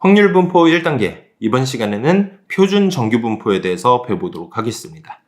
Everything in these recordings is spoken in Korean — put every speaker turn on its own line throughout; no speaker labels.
확률 분포 1단계, 이번 시간에는 표준 정규 분포에 대해서 배워보도록 하겠습니다.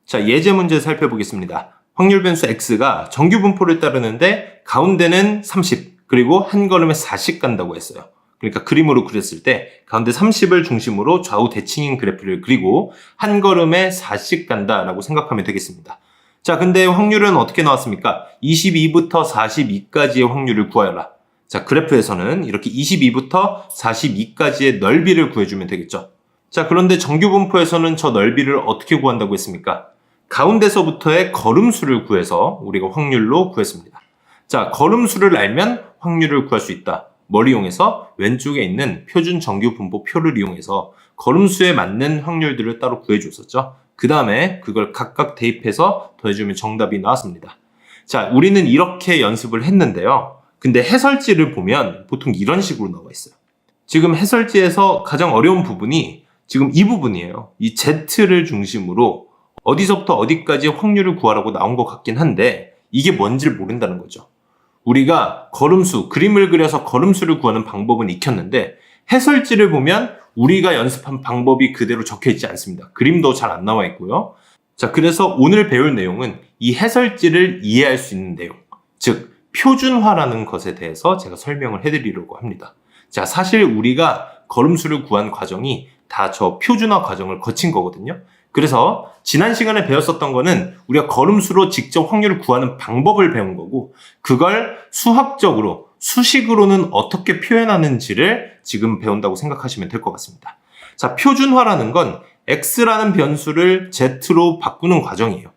자, 예제 문제 살펴보겠습니다. 확률 변수 x가 정규 분포를 따르는데 가운데는 30, 그리고 한 걸음에 4씩 간다고 했어요. 그러니까 그림으로 그렸을 때 가운데 30을 중심으로 좌우 대칭인 그래프를 그리고 한 걸음에 4씩 간다라고 생각하면 되겠습니다. 자, 근데 확률은 어떻게 나왔습니까? 22부터 42까지의 확률을 구하여라. 자, 그래프에서는 이렇게 22부터 42까지의 넓이를 구해주면 되겠죠. 자, 그런데 정규 분포에서는 저 넓이를 어떻게 구한다고 했습니까? 가운데서부터의 걸음수를 구해서 우리가 확률로 구했습니다. 자, 걸음수를 알면 확률을 구할 수 있다. 뭘 이용해서? 왼쪽에 있는 표준 정규 분포 표를 이용해서 걸음수에 맞는 확률들을 따로 구해줬었죠. 그 다음에 그걸 각각 대입해서 더해주면 정답이 나왔습니다. 자, 우리는 이렇게 연습을 했는데요. 근데 해설지를 보면 보통 이런 식으로 나와 있어요. 지금 해설지에서 가장 어려운 부분이 지금 이 부분이에요. 이 Z를 중심으로 어디서부터 어디까지 확률을 구하라고 나온 것 같긴 한데 이게 뭔지를 모른다는 거죠. 우리가 걸음수, 그림을 그려서 걸음수를 구하는 방법은 익혔는데 해설지를 보면 우리가 연습한 방법이 그대로 적혀 있지 않습니다. 그림도 잘 안 나와 있고요. 자, 그래서 오늘 배울 내용은 이 해설지를 이해할 수 있는 내용, 즉 표준화라는 것에 대해서 제가 설명을 해드리려고 합니다. 자, 사실 우리가 걸음수를 구한 과정이 다 저 표준화 과정을 거친 거거든요. 그래서 지난 시간에 배웠었던 거는 우리가 걸음수로 직접 확률을 구하는 방법을 배운 거고 그걸 수학적으로, 수식으로는 어떻게 표현하는지를 지금 배운다고 생각하시면 될 것 같습니다. 자, 표준화라는 건 x라는 변수를 z로 바꾸는 과정이에요.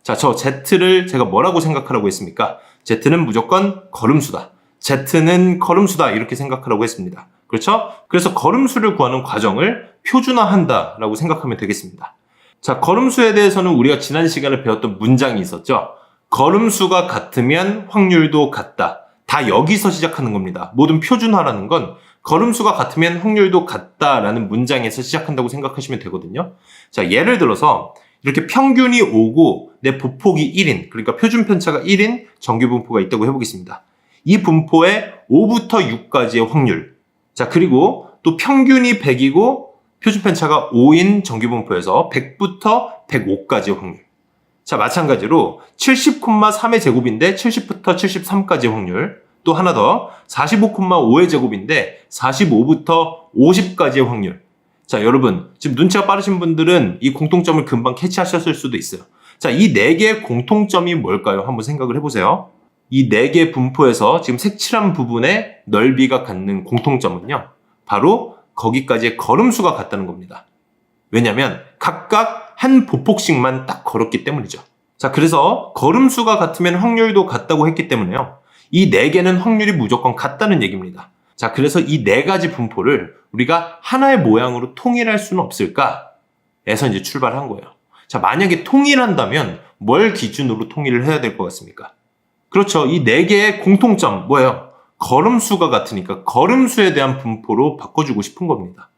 자, 저 z를 제가 뭐라고 생각하라고 했습니까? z는 무조건 걸음수다. z는 걸음수다. 이렇게 생각하라고 했습니다. 그렇죠? 그래서 걸음수를 구하는 과정을 표준화한다라고 생각하면 되겠습니다. 자, 걸음수에 대해서는 우리가 지난 시간에 배웠던 문장이 있었죠. 걸음수가 같으면 확률도 같다. 다 여기서 시작하는 겁니다. 모든 표준화라는 건 걸음수가 같으면 확률도 같다라는 문장에서 시작한다고 생각하시면 되거든요. 자, 예를 들어서 이렇게 평균이 5고 내 보폭이 1인, 그러니까 표준 편차가 1인 정규 분포가 있다고 해보겠습니다. 이 분포에 5부터 6까지의 확률. 자, 그리고 또 평균이 100이고 표준 편차가 5인 정규 분포에서 100부터 105까지의 확률. 자, 마찬가지로 70,3의 제곱인데 70부터 73까지의 확률. 또 하나 더 45,5의 제곱인데 45부터 50까지의 확률. 자, 여러분 지금 눈치가 빠르신 분들은 이 공통점을 금방 캐치하셨을 수도 있어요. 자, 이 4개의 공통점이 뭘까요? 한번 생각을 해보세요. 이 4개 분포에서 지금 색칠한 부분의 넓이가 갖는 공통점은요. 바로 거기까지의 걸음수가 같다는 겁니다. 왜냐하면 각각 한 보폭씩만 딱 걸었기 때문이죠. 자, 그래서 걸음수가 같으면 확률도 같다고 했기 때문에요. 이 4개는 확률이 무조건 같다는 얘기입니다. 자, 그래서 이 4가지 분포를 우리가 하나의 모양으로 통일할 수는 없을까? 에서 이제 출발한 거예요. 자, 만약에 통일한다면 뭘 기준으로 통일을 해야 될 것 같습니까? 그렇죠. 이 4개의 공통점 뭐예요? 걸음수가 같으니까 걸음수에 대한 분포로 바꿔주고 싶은 겁니다.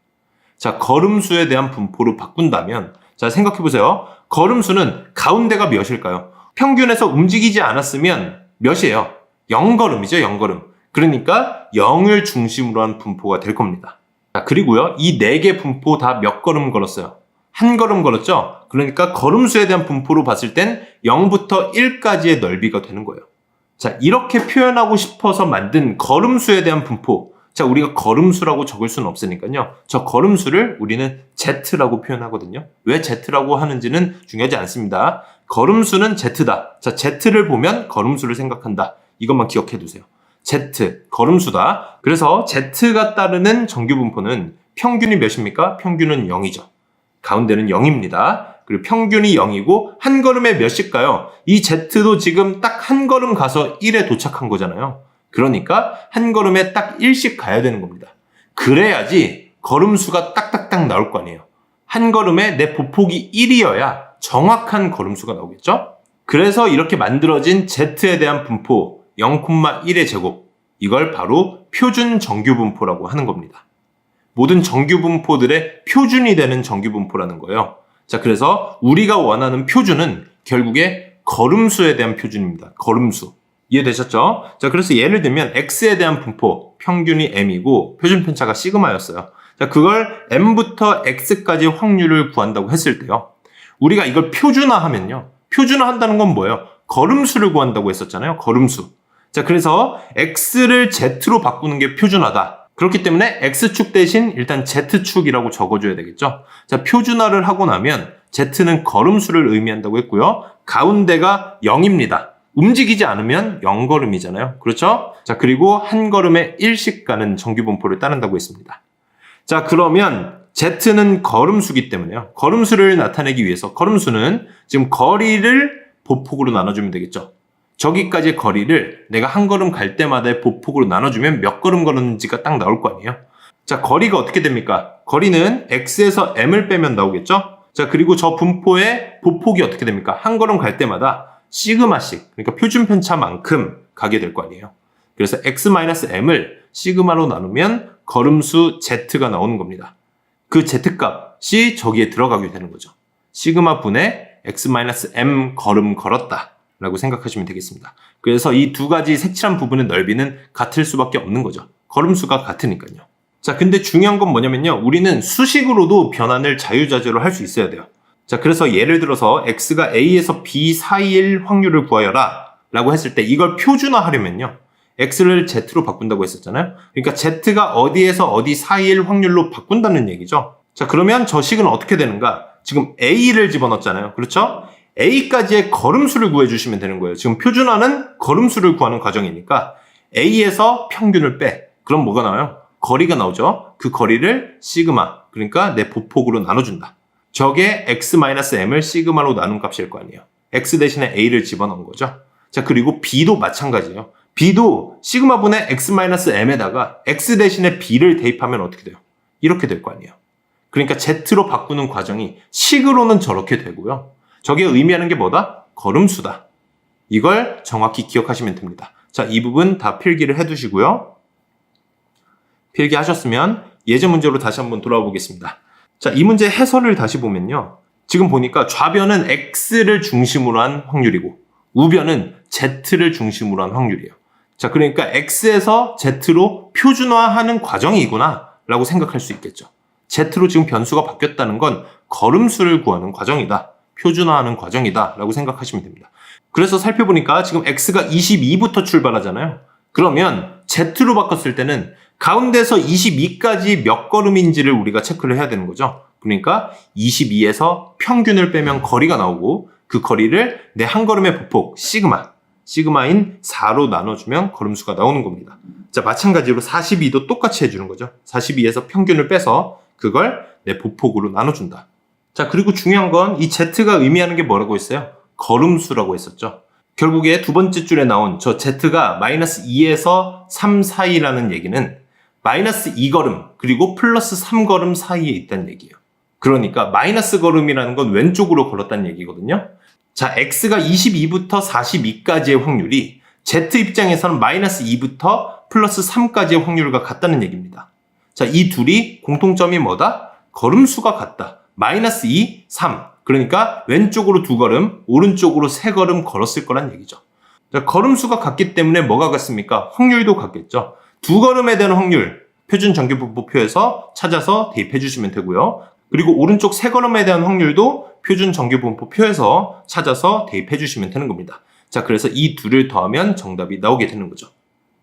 자, 걸음수에 대한 분포로 바꾼다면 자, 생각해보세요. 걸음수는 가운데가 몇일까요? 평균에서 움직이지 않았으면 몇이에요? 0걸음이죠, 0걸음. 그러니까 0을 중심으로 한 분포가 될 겁니다. 자, 그리고요, 이 4개 분포 다 몇 걸음 걸었어요? 한 걸음 걸었죠? 그러니까 걸음수에 대한 분포로 봤을 땐 0부터 1까지의 넓이가 되는 거예요. 자, 이렇게 표현하고 싶어서 만든 걸음수에 대한 분포. 자, 우리가 걸음수라고 적을 수는 없으니까요. 저 걸음수를 우리는 Z라고 표현하거든요. 왜 Z라고 하는지는 중요하지 않습니다. 걸음수는 Z다. 자, Z를 보면 걸음수를 생각한다. 이것만 기억해 두세요. Z, 걸음수다. 그래서 Z가 따르는 정규 분포는 평균이 몇입니까? 평균은 0이죠. 가운데는 0입니다. 그리고 평균이 0이고 한 걸음에 몇일까요? 이 Z도 지금 딱 한 걸음 가서 1에 도착한 거잖아요. 그러니까 한 걸음에 딱 1씩 가야 되는 겁니다. 그래야지 걸음수가 딱딱딱 나올 거 아니에요. 한 걸음에 내 보폭이 1이어야 정확한 걸음수가 나오겠죠? 그래서 이렇게 만들어진 Z에 대한 분포 0,1의 제곱, 이걸 바로 표준 정규 분포라고 하는 겁니다. 모든 정규 분포들의 표준이 되는 정규 분포라는 거예요. 자, 그래서 우리가 원하는 표준은 결국에 걸음수에 대한 표준입니다. 걸음수. 이해되셨죠? 자, 그래서 예를 들면 x에 대한 분포, 평균이 m이고 표준 편차가 시그마였어요. 자, 그걸 m부터 x까지 확률을 구한다고 했을 때요. 우리가 이걸 표준화하면요. 표준화한다는 건 뭐예요? 걸음수를 구한다고 했었잖아요. 걸음수. 자, 그래서 x를 z로 바꾸는 게 표준화다. 그렇기 때문에 x축 대신 일단 z축이라고 적어줘야 되겠죠. 자, 표준화를 하고 나면 z는 걸음수를 의미한다고 했고요. 가운데가 0입니다. 움직이지 않으면 0걸음이잖아요. 그렇죠? 자, 그리고 한 걸음에 1씩 가는 정규분포를 따른다고 했습니다. 자, 그러면 z는 걸음수기 때문에요. 걸음수를 나타내기 위해서 걸음수는 지금 거리를 보폭으로 나눠주면 되겠죠. 저기까지의 거리를 내가 한 걸음 갈 때마다의 보폭으로 나눠주면 몇 걸음 걸었는지가 딱 나올 거 아니에요. 자, 거리가 어떻게 됩니까? 거리는 x에서 m을 빼면 나오겠죠? 자, 그리고 저 분포의 보폭이 어떻게 됩니까? 한 걸음 갈 때마다 시그마씩, 그러니까 표준 편차만큼 가게 될 거 아니에요. 그래서 x-m을 시그마로 나누면 걸음수 z가 나오는 겁니다. 그 z값이 저기에 들어가게 되는 거죠. 시그마 분의 x-m 걸음 걸었다 라고 생각하시면 되겠습니다. 그래서 이 두 가지 색칠한 부분의 넓이는 같을 수밖에 없는 거죠. 걸음수가 같으니까요. 자, 근데 중요한 건 뭐냐면요. 우리는 수식으로도 변환을 자유자재로 할 수 있어야 돼요. 자, 그래서 예를 들어서 x가 a에서 b 사이일 확률을 구하여라 라고 했을 때 이걸 표준화하려면요. x를 z로 바꾼다고 했었잖아요. 그러니까 z가 어디에서 어디 사이일 확률로 바꾼다는 얘기죠. 자, 그러면 저 식은 어떻게 되는가? 지금 a를 집어넣었잖아요. 그렇죠? a까지의 걸음수를 구해주시면 되는 거예요. 지금 표준화는 걸음수를 구하는 과정이니까 a에서 평균을 빼. 그럼 뭐가 나와요? 거리가 나오죠. 그 거리를 시그마, 그러니까 내 보폭으로 나눠준다. 저게 x-m을 시그마로 나눈 값일 거 아니에요. x 대신에 a를 집어넣은 거죠. 자, 그리고 b도 마찬가지예요. b도 시그마분의 x-m에다가 x 대신에 b를 대입하면 어떻게 돼요? 이렇게 될 거 아니에요. 그러니까 z로 바꾸는 과정이 식으로는 저렇게 되고요. 저게 의미하는 게 뭐다? 걸음수다. 이걸 정확히 기억하시면 됩니다. 자, 이 부분 다 필기를 해두시고요. 필기하셨으면 예제 문제로 다시 한번 돌아와 보겠습니다. 자, 이 문제 해설을 다시 보면요. 지금 보니까 좌변은 x를 중심으로 한 확률이고 우변은 z를 중심으로 한 확률이에요. 자, 그러니까 x에서 z로 표준화하는 과정이구나 라고 생각할 수 있겠죠. z로 지금 변수가 바뀌었다는 건 걸음수를 구하는 과정이다. 표준화하는 과정이다 라고 생각하시면 됩니다. 그래서 살펴보니까 지금 x가 22부터 출발하잖아요. 그러면 z로 바꿨을 때는 가운데서 22까지 몇 걸음인지를 우리가 체크를 해야 되는 거죠. 그러니까 22에서 평균을 빼면 거리가 나오고 그 거리를 내 한 걸음의 보폭 시그마인 4로 나눠주면 걸음수가 나오는 겁니다. 자, 마찬가지로 42도 똑같이 해주는 거죠. 42에서 평균을 빼서 그걸 내 보폭으로 나눠준다. 자, 그리고 중요한 건 이 z가 의미하는 게 뭐라고 했어요? 걸음수라고 했었죠. 결국에 두 번째 줄에 나온 저 z가 마이너스 2에서 3 사이라는 얘기는 마이너스 2걸음 그리고 플러스 3걸음 사이에 있다는 얘기예요. 그러니까 마이너스 걸음이라는 건 왼쪽으로 걸었다는 얘기거든요. 자, x가 22부터 42까지의 확률이 z 입장에서는 마이너스 2부터 플러스 3까지의 확률과 같다는 얘기입니다. 자, 이 둘이 공통점이 뭐다? 걸음수가 같다. 마이너스 2, 3. 그러니까 왼쪽으로 2걸음, 오른쪽으로 3걸음 걸었을 거란 얘기죠. 자, 걸음수가 같기 때문에 뭐가 같습니까? 확률도 같겠죠. 2걸음에 대한 확률, 표준 정규분포표에서 찾아서 대입해 주시면 되고요. 그리고 오른쪽 3걸음에 대한 확률도 표준 정규분포표에서 찾아서 대입해 주시면 되는 겁니다. 자, 그래서 이 둘을 더하면 정답이 나오게 되는 거죠.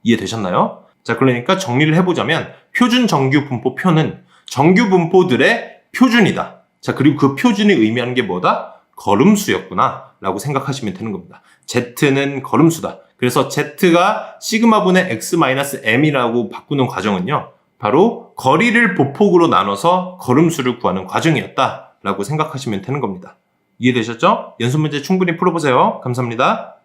이해되셨나요? 자, 그러니까 정리를 해보자면 표준 정규분포표는 정규분포들의 표준이다. 자, 그리고 그 표준이 의미하는 게 뭐다? 걸음수였구나 라고 생각하시면 되는 겁니다. z는 걸음수다. 그래서 z가 시그마분의 x-m이라고 바꾸는 과정은요. 바로 거리를 보폭으로 나눠서 걸음수를 구하는 과정이었다 라고 생각하시면 되는 겁니다. 이해되셨죠? 연습 문제 충분히 풀어보세요. 감사합니다.